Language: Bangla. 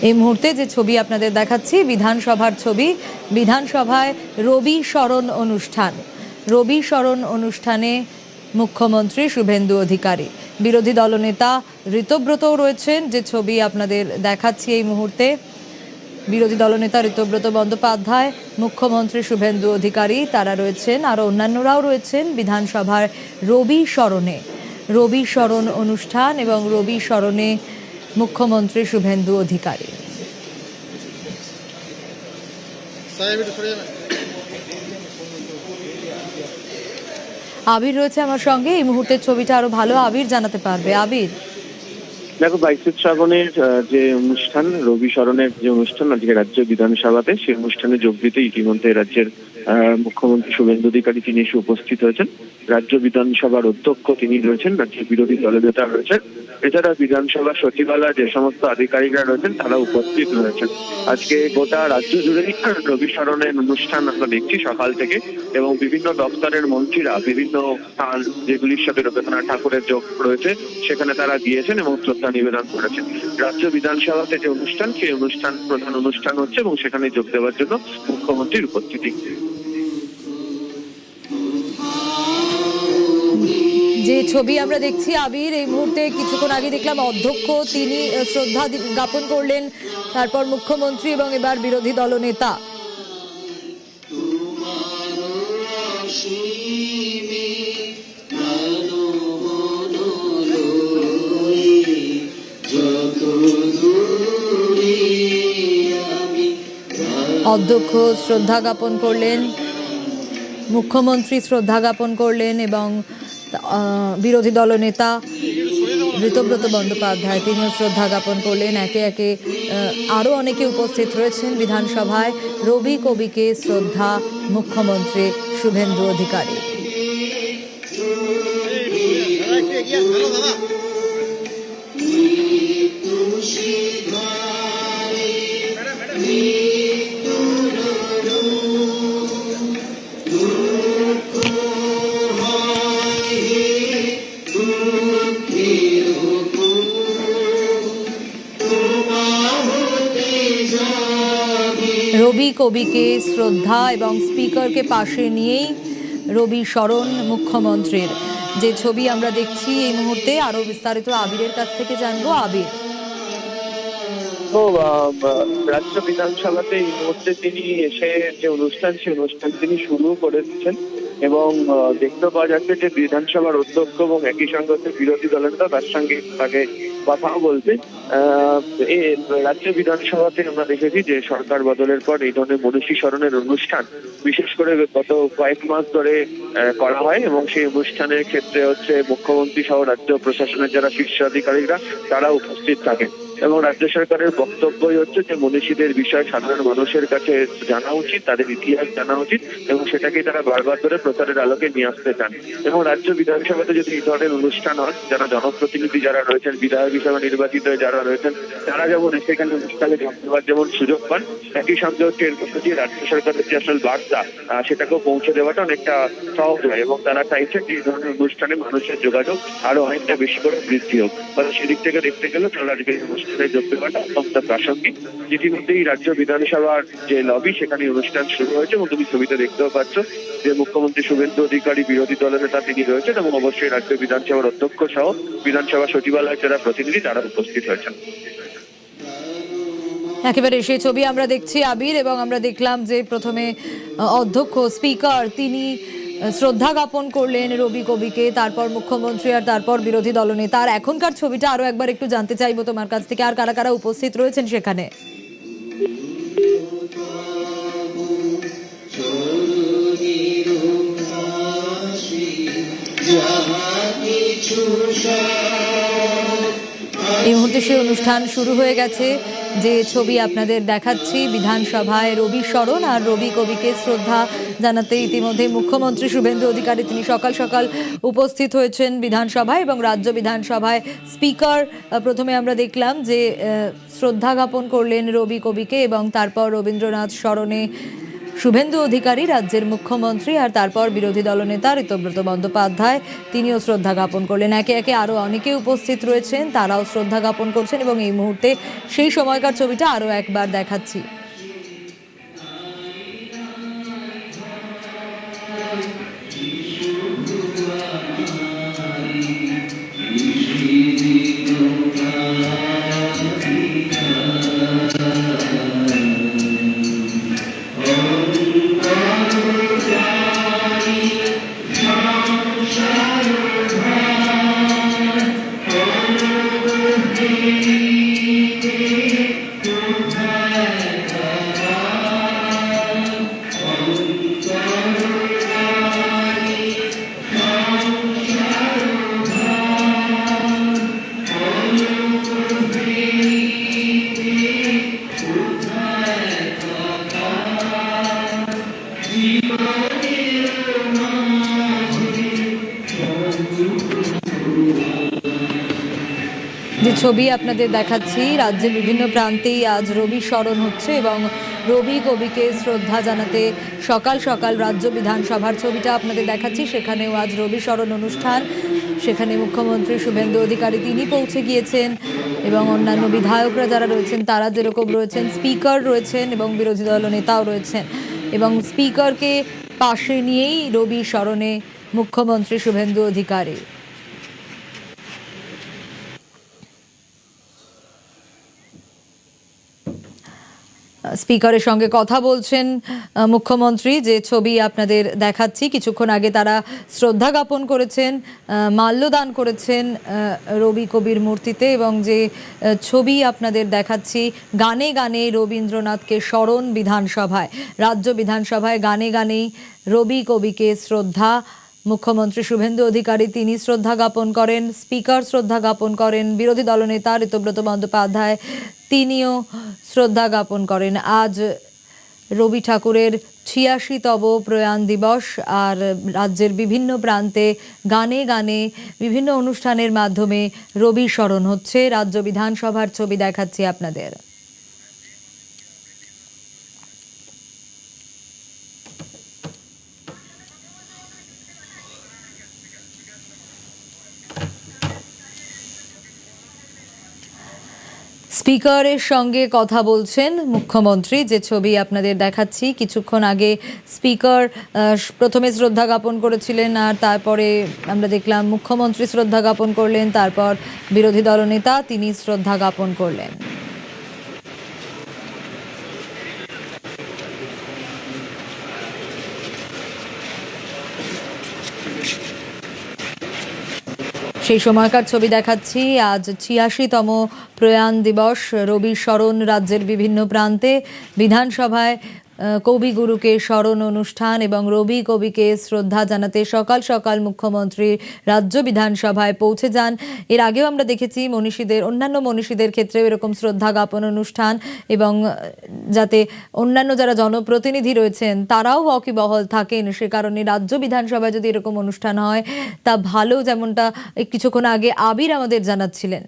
এই মুহূর্তে যে ছবি আপনাদের দেখাচ্ছি বিধানসভার ছবি। বিধানসভায় রবি শরণ অনুষ্ঠান। রবি শরণ অনুষ্ঠানে মুখ্যমন্ত্রী শুভেন্দু অধিকারী, বিরোধী দলনেতা ঋতব্রতও রয়েছেন। যে ছবি আপনাদের দেখাচ্ছি এই মুহূর্তে, বিরোধী দলনেতা ঋতব্রত বন্দ্যোপাধ্যায়, মুখ্যমন্ত্রী শুভেন্দু অধিকারী তারা রয়েছেন, আরও অন্যান্যরাও রয়েছেন বিধানসভার রবি শরণে। রবি শরণ অনুষ্ঠান এবং রবি শরণে মুখ্যমন্ত্রী শুভেন্দু অধিকারী। আবির রয়েছে আমার সঙ্গে, এই মুহূর্তের ছবিটা আরো ভালো আবির জানাতে পারবে। আবির, দেখো 22 শ্রাবণের যে অনুষ্ঠান, রবি শরণের যে অনুষ্ঠান আজকে রাজ্য বিধানসভাতে, সেই অনুষ্ঠানে যোগ দিতে ইতিমধ্যে রাজ্যের মুখ্যমন্ত্রী শুভেন্দু অধিকারী তিনি এসে উপস্থিত হয়েছেন। রাজ্য বিধানসভার অধ্যক্ষ তিনি রয়েছেন, রাজ্যের বিরোধী দলনেতা রয়েছেন, এছাড়া বিধানসভা সচিবালয় যে সমস্ত আধিকারিকরা রয়েছেন তারা উপস্থিত রয়েছেন। আজকে গোটা রাজ্য জুড়েই রবি শরণের অনুষ্ঠান আমরা দেখছি সকাল থেকে, এবং বিভিন্ন দপ্তরের মন্ত্রীরা বিভিন্ন স্থান যেগুলির সাথে রবীন্দ্রনাথ ঠাকুরের যোগ রয়েছে সেখানে তারা গিয়েছেন এবং শ্রদ্ধা নিবেদন করেছেন। রাজ্য বিধানসভাতে যে অনুষ্ঠান, সেই অনুষ্ঠান প্রধান অনুষ্ঠান হচ্ছে এবং সেখানে যোগ দেওয়ার জন্য মুখ্যমন্ত্রীর উপস্থিতি। যে ছবি আমরা দেখছি আবির, এই মুহূর্তে কিছুক্ষণ আগে দেখলাম অধ্যক্ষ তিনি শ্রদ্ধা জ্ঞাপন করলেন, তারপর মুখ্যমন্ত্রী এবং এবার বিরোধী দলনেতা। অধ্যক্ষ শ্রদ্ধা জ্ঞাপন করলেন, মুখ্যমন্ত্রী শ্রদ্ধা জ্ঞাপন করলেন এবং বিরোধী দলনেতা ঋতব্রত বন্দ্যোপাধ্যায় তিনিও শ্রদ্ধা জ্ঞাপন করলেন। একে একে আরও অনেকে উপস্থিত রয়েছেন বিধানসভায়। রবি কবিকে শ্রদ্ধা মুখ্যমন্ত্রী শুভেন্দু অধিকারী। রবি কবিকে শ্রদ্ধা এবং স্পিকারকে পাশে নিয়েই রবি শরণ মুখ্যমন্ত্রীর। যে ছবি আমরা দেখছি এই মুহূর্তে, আরো বিস্তারিত আবিরের কাছ থেকে জানবো। আবির, তো রাজ্য বিধানসভাতে এই মুহূর্তে তিনি এসে যে অনুষ্ঠান, সেই অনুষ্ঠান তিনি শুরু করে দিচ্ছেন এবং দেখতে পাওয়া যাচ্ছে যে বিধানসভার অধ্যক্ষ এবং একই সঙ্গে বিরোধী দলনেতা তার সঙ্গে তাকে কথাও বলতে। রাজ্য বিধানসভাতে আমরা দেখেছি যে সরকার বদলের পর এই ধরনের মনীষী স্মরণের অনুষ্ঠান বিশেষ করে গত কয়েক মাস ধরে করা হয়, এবং সেই অনুষ্ঠানের ক্ষেত্রে হচ্ছে মুখ্যমন্ত্রী সহ রাজ্য প্রশাসনের যারা শীর্ষ আধিকারিকরা তারা উপস্থিত থাকেন। এবং রাজ্য সরকারের বক্তব্যই হচ্ছে যে মনীষীদের বিষয় সাধারণ মানুষের কাছে জানা উচিত, তাদের ইতিহাস জানা উচিত, এবং সেটাকেই তারা বারবার ধরে প্রচারের আলোকে নিয়ে আসতে চান। এবং রাজ্য বিধানসভাতে যদি এই ধরনের অনুষ্ঠান হয়, যারা জনপ্রতিনিধি যারা রয়েছেন, বিধায়ক হিসেবে নির্বাচিত যারা রয়েছেন, তারা যেমন সেখানে অনুষ্ঠানে যোগ দেওয়ার যেমন সুযোগ পান, একই সঙ্গে হচ্ছে এর মধ্যে দিয়ে রাজ্য সরকারের যে আসল বার্তা সেটাকেও পৌঁছে দেওয়াটা অনেকটা সহজ হয়, এবং তারা চাইছেন যে এই ধরনের অনুষ্ঠানে মানুষের যোগাযোগ আরো অনেকটা বেশি করে বৃদ্ধি হোক। ফলে সেদিক থেকে দেখতে গেলে তাহলে আজকে অনুষ্ঠানে যোগ দেওয়াটা অত্যন্ত প্রাসঙ্গিক। ইতিমধ্যেই রাজ্য বিধানসভার যে লবি, সেখানে অনুষ্ঠান শুরু হয়েছে এবং তুমি ছবিতে দেখতেও পাচ্ছ যে মুখ্যমন্ত্রী শুভেন্দু অধিকারী, বিরোধী দলনেতা তিনি রয়েছেন, এবং অবশ্যই রাজ্য বিধানসভার অধ্যক্ষ সহ বিধানসভা সচিবালয়ের যারা প্রতিনিধি তারা উপস্থিত হয়েছেন। একেবারে সেই ছবি আমরা দেখছি আবির, এবং আমরা দেখলাম যে প্রথমে অধ্যক্ষ স্পিকার তিনি শ্রদ্ধা জ্ঞাপন করলেন রবি কবিকে, তারপর মুখ্যমন্ত্রী আর তারপর বিরোধী দলনেতা। আর এখনকার ছবিটা আরো একবার একটু জানতে চাইবো তোমার কাছ থেকে, আর কারা কারা উপস্থিত রয়েছেন সেখানে। এই মুহূর্তে সেই অনুষ্ঠান শুরু হয়ে গেছে। যে ছবি আপনাদের দেখাচ্ছি, বিধানসভায় রবি শরণ আর রবি কবিকে শ্রদ্ধা জানাতে ইতিমধ্যে মুখ্যমন্ত্রী শুভেন্দু অধিকারী তিনি সকাল সকাল উপস্থিত হয়েছেন বিধানসভায়, এবং রাজ্য বিধানসভায় স্পিকার প্রথমে আমরা দেখলাম যে শ্রদ্ধা জ্ঞাপন করলেন রবি কবিকে, এবং তারপর রবীন্দ্রনাথ স্মরণে শুভেন্দু অধিকারী রাজ্যের মুখ্যমন্ত্রী, আর তারপর বিরোধী দলনেতা ঋতব্রত বন্দ্যোপাধ্যায় তিনিও শ্রদ্ধা জ্ঞাপন করলেন। একে একে আরও অনেকে উপস্থিত রয়েছেন, তারাও শ্রদ্ধা জ্ঞাপন করছেন এবং এই মুহূর্তে সেই সময়কার ছবিটা আরও একবার দেখাচ্ছি। যে ছবি আপনাদের দেখাচ্ছি, রাজ্যের বিভিন্ন প্রান্তেই আজ রবি স্মরণ হচ্ছে এবং রবি কবিকে শ্রদ্ধা জানাতে সকাল সকাল রাজ্য বিধানসভার ছবিটা আপনাদের দেখাচ্ছি, সেখানেও আজ রবি স্মরণ অনুষ্ঠান। সেখানে মুখ্যমন্ত্রী শুভেন্দু অধিকারী তিনি পৌঁছে গিয়েছেন এবং অন্যান্য বিধায়করা যারা রয়েছেন তারা যেরকম রয়েছেন, স্পিকার রয়েছেন এবং বিরোধী দল নেতাও রয়েছেন এবং স্পিকারকে পাশে নিয়েই রবি স্মরণে মুখ্যমন্ত্রী শুভেন্দু অধিকারী। স্পিকারের সঙ্গে কথা বলছেন মুখ্যমন্ত্রী, যে ছবি আপনাদের দেখাচ্ছি। কিছুক্ষণ আগে তারা শ্রদ্ধা জ্ঞাপন করেছেন, মাল্যদান করেছেন রবি কবির মূর্তিতে এবং যে ছবি আপনাদের দেখাচ্ছি, গানে গানে রবীন্দ্রনাথকে স্মরণ বিধানসভায়, রাজ্য বিধানসভায় গানে গানেই রবি কবিকে শ্রদ্ধা। মুখ্যমন্ত্রী শুভেন্দু অধিকারী তিনি শ্রদ্ধা জ্ঞাপন করেন, স্পিকার শ্রদ্ধা জ্ঞাপন করেন, বিরোধী দলনেতা ঋতব্রত বন্দ্যোপাধ্যায় তিনিও শ্রদ্ধা জ্ঞাপন করেন। আজ রবি ঠাকুরের ৮৬তম প্রয়াণ দিবস, আর রাজ্যের বিভিন্ন প্রান্তে গানে গানে বিভিন্ন অনুষ্ঠানের মাধ্যমে রবি স্মরণ হচ্ছে। রাজ্য বিধানসভার ছবি দেখাচ্ছি আপনাদের। স্পিকারের সঙ্গে কথা বলছেন মুখ্যমন্ত্রী, যে ছবি আপনাদের দেখাচ্ছি। কিছুক্ষণ আগে স্পিকার প্রথমে শ্রদ্ধা জ্ঞাপন করেছিলেন আর তারপরে আমরা দেখলাম মুখ্যমন্ত্রী শ্রদ্ধা জ্ঞাপন করলেন, তারপর বিরোধী দলনেতা তিনি শ্রদ্ধা জ্ঞাপন করলেন। সেই সময়কার ছবি দেখাচ্ছি। আজ ৮৬তম প্রয়াণ দিবস, রবি স্মরণ রাজ্যের বিভিন্ন প্রান্তে, বিধানসভায় কবিগুরুকে স্মরণ অনুষ্ঠান এবং রবি কবিকে শ্রদ্ধা জানাতে সকাল সকাল মুখ্যমন্ত্রী রাজ্য বিধানসভায় পৌঁছে যান। এর আগেও আমরা দেখেছি অন্যান্য মনীষীদের ক্ষেত্রেও এরকম শ্রদ্ধা জ্ঞাপন অনুষ্ঠান, এবং যাতে অন্যান্য যারা জনপ্রতিনিধি রয়েছেন তারাও ওয়াকিবহাল থাকেন, সে কারণে রাজ্য বিধানসভায় যদি এরকম অনুষ্ঠান হয় তা ভালো, যেমনটা কিছুক্ষণ আগে আবির আমাদের জানাচ্ছিলেন।